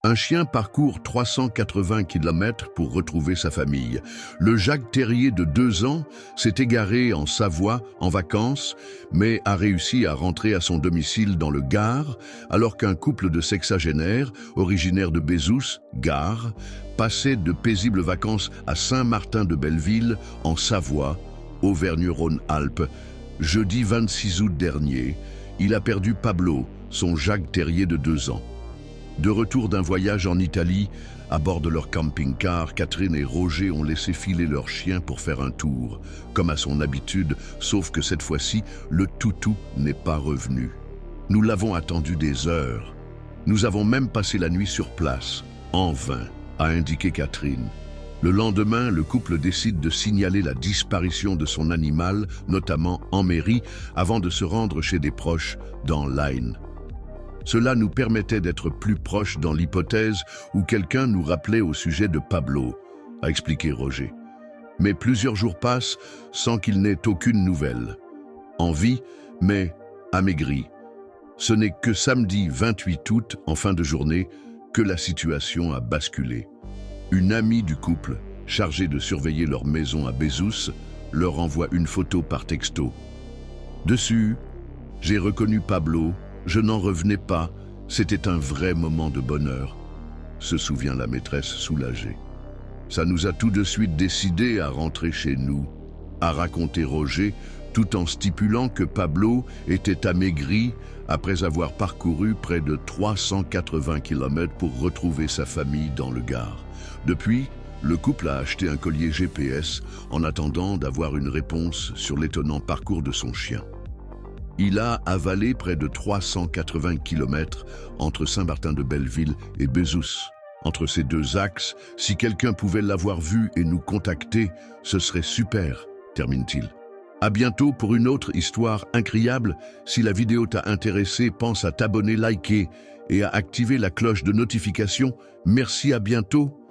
Un chien parcourt 380 km pour retrouver sa famille. Le Jack Terrier de 2 ans s'est égaré en Savoie en vacances, mais a réussi à rentrer à son domicile dans le Gard, alors qu'un couple de sexagénaires, originaire de Bézous, Gard, passait de paisibles vacances à Saint-Martin-de-Belleville, en Savoie, Auvergne-Rhône-Alpes. Jeudi 26 août dernier, il a perdu Pablo, son Jack Terrier de 2 ans. De retour d'un voyage en Italie, à bord de leur camping-car, Catherine et Roger ont laissé filer leur chien pour faire un tour, comme à son habitude, sauf que cette fois-ci, le toutou n'est pas revenu. Nous l'avons attendu des heures. Nous avons même passé la nuit sur place, en vain, a indiqué Catherine. Le lendemain, le couple décide de signaler la disparition de son animal, notamment en mairie, avant de se rendre chez des proches dans l'Ain. Cela nous permettait d'être plus proches dans l'hypothèse où quelqu'un nous rappelait au sujet de Pablo, a expliqué Roger. Mais plusieurs jours passent sans qu'il n'ait aucune nouvelle. En vie, mais amaigri. Ce n'est que samedi 28 août, en fin de journée, que la situation a basculé. Une amie du couple, chargée de surveiller leur maison à Bézous, leur envoie une photo par texto. Dessus, j'ai reconnu Pablo. Je n'en revenais pas, c'était un vrai moment de bonheur, se souvient la maîtresse soulagée. Ça nous a tout de suite décidé à rentrer chez nous, a raconté Roger, tout en stipulant que Pablo était amaigri après avoir parcouru près de 380 km pour retrouver sa famille dans le Gard. Depuis, le couple a acheté un collier GPS en attendant d'avoir une réponse sur l'étonnant parcours de son chien. Il a avalé près de 380 km entre Saint-Martin-de-Belleville et Bézous. Entre ces deux axes, si quelqu'un pouvait l'avoir vu et nous contacter, ce serait super, termine-t-il. À bientôt pour une autre histoire incroyable. Si la vidéo t'a intéressé, pense à t'abonner, liker et à activer la cloche de notification. Merci, à bientôt.